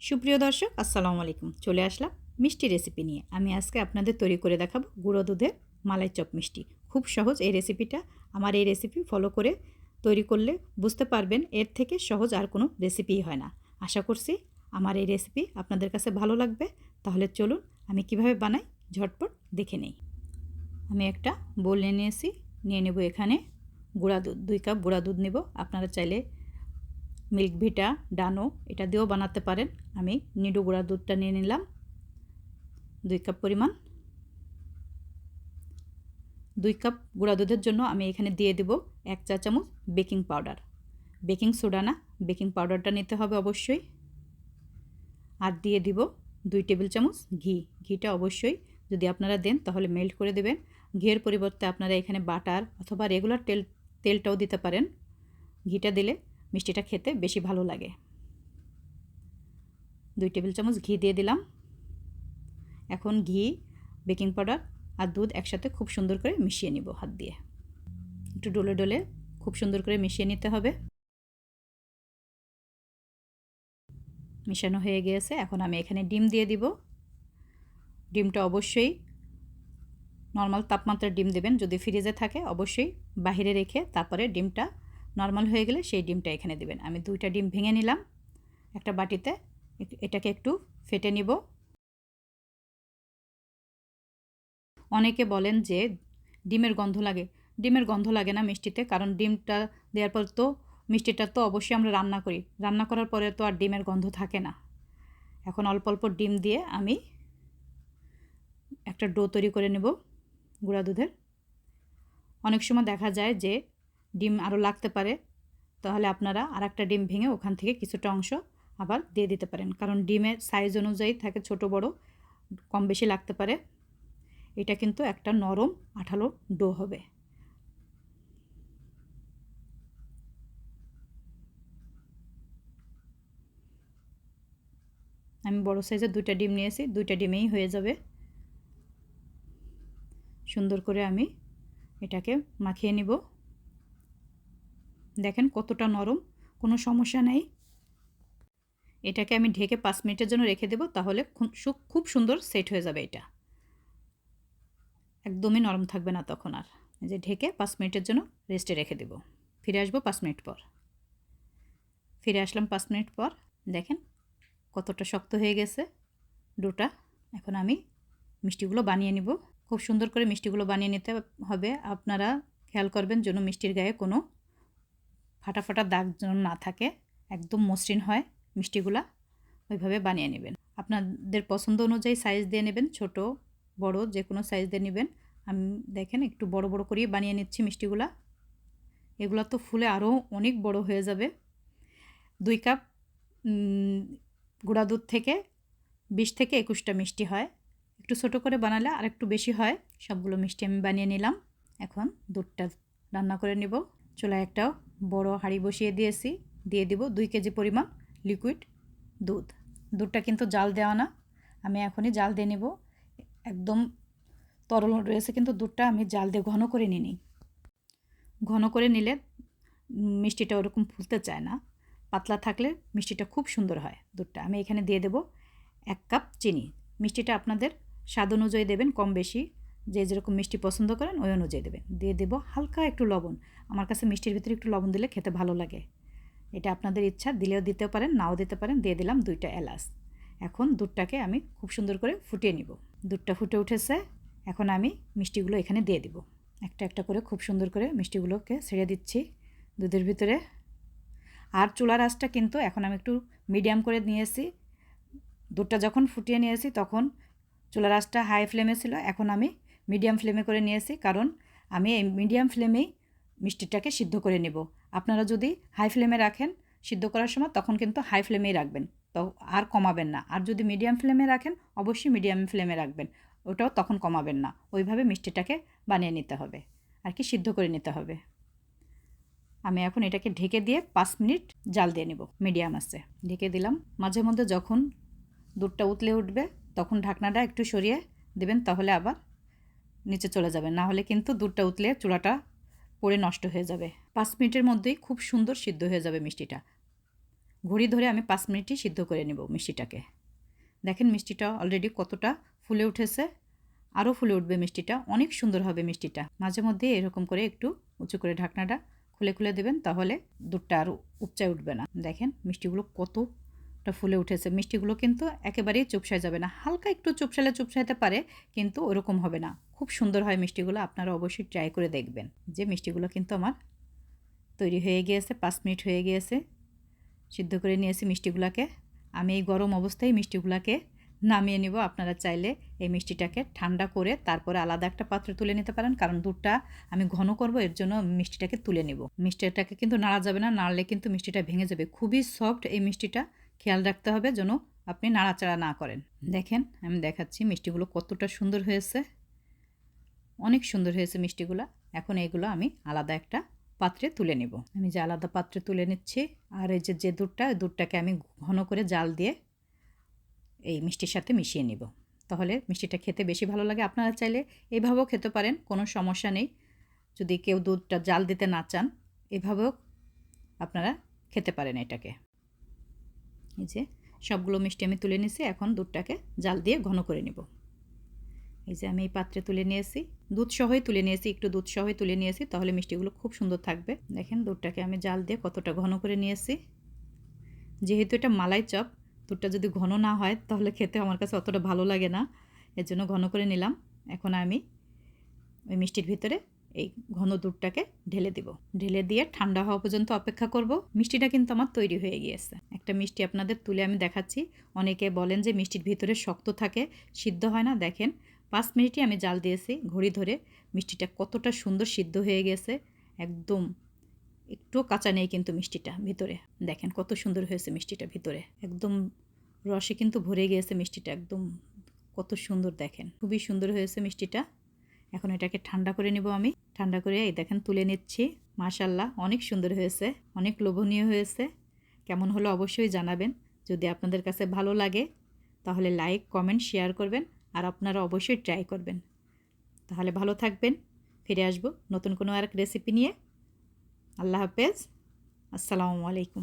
সুপ্রিয় দর্শক আসসালামু আলাইকুম। চলে আসলাম মিষ্টি রেসিপি নিয়ে। আমি আজকে আপনাদের তৈরি করে দেখাবো গুঁড়ো দুধের মালাই চপ মিষ্টি। খুব সহজ এই রেসিপিটা। আমার এই রেসিপি ফলো করে তৈরি করলে বুঝতে পারবেন এর থেকে সহজ আর কোনো রেসিপিই হয় না। আশা করছি আমার এই রেসিপি আপনাদের কাছে ভালো লাগবে। তাহলে চলুন আমি কিভাবে বানাই ঝটপট দেখে নেই। আমি একটা বোল নিয়েছি, নিয়ে নেব এখানে গুঁড়া দুধ। 2 কাপ গুঁড়া দুধ নেব। আপনারা চাইলে মিল্ক ভিটা, ডানো এটা দিয়েও বানাতে পারেন। আমি নিডো গুঁড়া দুধটা নিয়ে নিলাম 2 কাপ পরিমাণ। 2 কাপ গুঁড়া দুধের জন্য আমি এখানে দিয়ে দেব 1 চা চামচ বেকিং পাউডার। বেকিং সোডা না, বেকিং পাউডারটা নিতে হবে অবশ্যই। আর দিয়ে দিব 2 টেবিল চামচ ঘি। ঘিটা অবশ্যই যদি আপনারা দেন তাহলে মেল্ট করে দেবেন। ঘিয়ের পরিবর্তে আপনারা এখানে বাটার অথবা রেগুলার তেলটাও দিতে পারেন। ঘিটা দিলে মিষ্টিটা খেতে বেশি ভালো লাগে। 2 টেবিল চামচ ঘি দিয়ে দিলাম। এখন ঘি, বেকিং পাউডার আর দুধ একসাথে খুব সুন্দর করে মিশিয়ে নিব হাত দিয়ে। একটু ডলে ডলে খুব সুন্দর করে মিশিয়ে নিতে হবে। মিশানো হয়ে গিয়েছে। এখন আমি এখানে ডিম দিয়ে দিব। ডিমটা অবশ্যই নর্মাল তাপমাত্রার ডিম দেবেন। যদি ফ্রিজে থাকে অবশ্যই বাইরে রেখে তারপরে ডিমটা নর্মাল হয়ে গেলে সেই ডিমটা এখানে দেবেন। আমি 2টা ডিম ভেঙে নিলাম একটা বাটিতে। এটাকে একটু ফেটে নিব। অনেকে বলেন যে ডিমের গন্ধ লাগে। ডিমের গন্ধ লাগে না মিষ্টিতে, কারণ ডিমটা দেওয়ার পর তো মিষ্টিটা তো অবশ্যই আমরা রান্না করি। রান্না করার পরে তো আর ডিমের গন্ধ থাকে না। এখন অল্প অল্প ডিম দিয়ে আমি একটা ডো তৈরি করে নেব গুঁড়া দুধের। অনেক সময় দেখা যায় যে ডিম আরও লাগতে পারে, তাহলে আপনারা আর একটা ডিম ভেঙে ওখান থেকে কিছুটা অংশ আবার দিয়ে দিতে পারেন, কারণ ডিমের সাইজ অনুযায়ী থাকে, ছোট বড় কম বেশি লাগতে পারে। এটা কিন্তু একটা নরম আঠালো ডো হবে। আমি বড় সাইজের 2টা ডিম নিয়েছি, 2টা ডিমেই হয়ে যাবে। সুন্দর করে আমি এটাকে মাখিয়ে নিব। দেখেন কতটা নরম, কোনো সমস্যা নেই। এটাকে আমি ঢেকে 5 মিনিটের জন্য রেখে দেব, তাহলে খুব সুন্দর সেট হয়ে যাবে। এটা একদমই নরম থাকবে না তখন আর। এই যে ঢেকে 5 মিনিটের জন্য রেস্টে রেখে দেব। ফিরে আসবো 5 মিনিট পর। ফিরে আসলাম 5 মিনিট পর। দেখেন কতটা শক্ত হয়ে গেছে ডোটা। এখন আমি মিষ্টিগুলো বানিয়ে নিব। খুব সুন্দর করে মিষ্টিগুলো বানিয়ে নিতে হবে। আপনারা খেয়াল করবেন যেন মিষ্টির গায়ে কোনো ফাটা ফাটা দাগ যেন না থাকে, একদম মসৃণ হয় মিষ্টিগুলা। ওইভাবে বানিয়ে নেবেন। আপনাদের পছন্দ অনুযায়ী সাইজ দিয়ে নেবেন, ছোট বড় যে কোনো সাইজ দিয়ে নেবেন। আমি দেখেন একটু বড় বড় করেই বানিয়ে নিচ্ছি মিষ্টিগুলা। এগুলো তো ফুলে আরও অনেক বড় হয়ে যাবে। 2 কাপ গুঁড়া দুধ থেকে 20 থেকে 21টা মিষ্টি হয়। একটু ছোট করে বানালে আর একটু বেশি হয়। সবগুলো মিষ্টি আমি বানিয়ে নিলাম। এখন দুধটা রান্না করে নেব। চুলায় একটা বড় হাঁড়ি বসিয়ে দিয়েছি। দিয়ে দিব 2 কেজি পরিমাণ লিকুইড দুধ। দুধটা কিন্তু জাল দেওয়া না, আমি এখনই জাল দিয়ে নেব। একদম তরল রয়েছে কিন্তু দুধটা আমি জাল দিয়ে ঘন করে নিই। ঘন করে নিলে মিষ্টিটা ওরকম ফুলতে চায় না। পাতলা থাকলে মিষ্টিটা খুব সুন্দর হয়। দুধটা আমি এখানে দিয়ে দেব 1 কাপ চিনি। মিষ্টিটা আপনাদের স্বাদ অনুযায়ী দেবেন, কম বেশি যে যেরকম মিষ্টি পছন্দ করেন ওই অনুযায়ী দেবেন। দিয়ে দেব হালকা একটু লবণ। আমার কাছে মিষ্টির ভিতরে একটু লবণ দিলে খেতে ভালো লাগে। এটা আপনাদের ইচ্ছা, দিলেও দিতে পারেন, নাও দিতে পারেন। দিয়ে দিলাম 2টা এলাচ। এখন দুধটাকে আমি খুব সুন্দর করে ফুটিয়ে নিব। দুধটা ফুটে উঠেছে। এখন আমি মিষ্টিগুলো এখানে দিয়ে দিব। একটা একটা করে খুব সুন্দর করে মিষ্টিগুলোকে ছেড়ে দিচ্ছি দুধের ভিতরে। আর চুলার আঁচটা কিন্তু এখন আমি একটু মিডিয়াম করে নিয়েছি। দুধটা যখন ফুটিয়ে নিয়েছি তখন চুলার আঁচটা হাই ফ্লেমে ছিল, এখন আমি মিডিয়াম ফ্লেমে করে নিয়েছি, কারণ আমি এই মিডিয়াম ফ্লেমেই মিষ্টিটাকে সিদ্ধ করে নেব। আপনারা যদি হাই ফ্লেমে রাখেন সিদ্ধ করার সময়, তখন কিন্তু হাই ফ্লেমেই রাখবেন, তো আর কমাবেন না। আর যদি মিডিয়াম ফ্লেমে রাখেন অবশ্যই মিডিয়াম ফ্লেমে রাখবেন, ওটাও তখন কমাবেন না। ওইভাবে মিষ্টিটাকে বানিয়ে নিতে হবে আর কি, সিদ্ধ করে নিতে হবে। আমি এখন এটাকে ঢেকে দিয়ে 5 মিনিট জাল দিয়ে নেব মিডিয়াম আঁচে। ঢেকে দিলাম। মাঝে মধ্যে যখন দুধটা উতলে উঠবে তখন ঢাকনাটা একটু সরিয়ে দেবেন, তাহলে আবার নিচে চলে যাবে, না হলে কিন্তু দুধটা উতলে চুলাটা পড়ে নষ্ট হয়ে যাবে। 5 মিনিটের মধ্যেই খুব সুন্দর সিদ্ধ হয়ে যাবে মিষ্টিটা। ঘড়ি ধরে আমি 5 মিনিটই সিদ্ধ করে নেব মিষ্টিটাকে। দেখেন মিষ্টিটা অলরেডি কতটা ফুলে উঠেছে, আরও ফুলে উঠবে মিষ্টিটা, অনেক সুন্দর হবে মিষ্টিটা। মাঝে মধ্যে এরকম করে একটু উঁচু করে ঢাকনাটা খুলে খুলে দেবেন, তাহলে দুধটা আর উপচায় উঠবে না। দেখেন মিষ্টিগুলো কতটা ফুলে উঠেছে। মিষ্টিগুলো কিন্তু একেবারেই চুপসায় যাবে না, হালকা একটু চুপসাইতে পারে, কিন্তু ওরকম হবে না। খুব সুন্দর হয় মিষ্টিগুলো, আপনারা অবশ্যই ট্রাই করে দেখবেন। যে মিষ্টিগুলো কিন্তু আমার তৈরি হয়ে গিয়েছে, 5 মিনিট হয়ে গিয়েছে, সিদ্ধ করে নিয়েছি মিষ্টিগুলোকে। আমি এই গরম অবস্থায় মিষ্টিগুলোকে নামিয়ে নিব। আপনারা চাইলে এই মিষ্টিটাকে ঠান্ডা করে তারপরে আলাদা একটা পাত্রে তুলে নিতে পারেন, কারণ দুধটা আমি ঘন করব, এর জন্য মিষ্টিটাকে তুলে নিব। মিষ্টিটাকে কিন্তু নাড়া যাবে না, নাড়লে কিন্তু মিষ্টিটা ভেঙে যাবে। খুবই সফট এই মিষ্টিটা, খেয়াল রাখতে হবে যেন আপনি নাড়াচাড়া না করেন। দেখেন আমি দেখাচ্ছি মিষ্টিগুলো কতটা সুন্দর হয়েছে, অনেক সুন্দর হয়েছে মিষ্টিগুলো। এখন এইগুলো আমি আলাদা একটা পাত্রে তুলে নেব। আমি যে আলাদা পাত্রে তুলে নিচ্ছি, আর এই যে দুধটাকে আমি ঘন করে জাল দিয়ে এই মিষ্টির সাথে মিশিয়ে নিব, তাহলে মিষ্টিটা খেতে বেশি ভালো লাগে। আপনারা চাইলে এইভাবেও খেতে পারেন, কোনো সমস্যা নেই। যদি কেউ দুধটা জাল দিতে না চান, এভাবেও আপনারা খেতে পারেন এটাকে। এই যে সবগুলো মিষ্টি আমি তুলে নিয়েছি, এখন দুধটাকে জাল দিয়ে ঘন করে নেব। এই যে আমি এই পাত্রে তুলে নিয়েছি, দুধ সহই তুলে নিয়েছি, একটু দুধ সহই তুলে নিয়েছি, তাহলে মিষ্টিগুলো খুব সুন্দর থাকবে। দেখেন দুধটাকে আমি জাল দিয়ে কতটা ঘন করে নিয়েছি। যেহেতু এটা মালাই চপ, দুধটা যদি ঘন না হয় তাহলে খেতে আমার কাছে অতটা ভালো লাগে না, এর জন্য ঘন করে নিলাম। এখন আমি ওই মিষ্টির ভিতরে এই ঘন দুধটাকে ঢেলে দিব, ঢেলে দিয়ে ঠান্ডা হওয়া পর্যন্ত অপেক্ষা করব। মিষ্টিটা কিন্তু আমার তৈরি হয়ে গিয়েছে। একটা মিষ্টি আপনাদের তুলে আমি দেখাচ্ছি। অনেকে বলেন যে মিষ্টির ভিতরে শক্ত থাকে, সিদ্ধ হয় না। দেখেন 5 মিনিটই আমি জাল দিয়েছি ঘড়ি ধরে, মিষ্টিটা কতটা সুন্দর সিদ্ধ হয়ে গেছে, একদম একটু কাঁচা নেই কিন্তু মিষ্টিটা ভিতরে। দেখেন কত সুন্দর হয়েছে মিষ্টিটা ভিতরে, একদম রসে কিন্তু ভরে গিয়েছে মিষ্টিটা, একদম কত সুন্দর। দেখেন খুবই সুন্দর হয়েছে মিষ্টিটা। এখন এটাকে ঠান্ডা করে নেব আমি। ঠান্ডা করে এই দেখেন তুলে নিচ্ছি। মাশাআল্লাহ অনেক সুন্দর হয়েছে, অনেক লোভনীয় হয়েছে। কেমন হলো অবশ্যই জানাবেন। যদি আপনাদের কাছে ভালো লাগে তাহলে লাইক, কমেন্ট, শেয়ার করবেন, আর আপনারা অবশ্যই ট্রাই করবেন। তাহলে ভালো থাকবেন, ফিরে আসবো নতুন কোনো আরেক রেসিপি নিয়ে। আল্লাহ হাফেজ, আসসালামু আলাইকুম।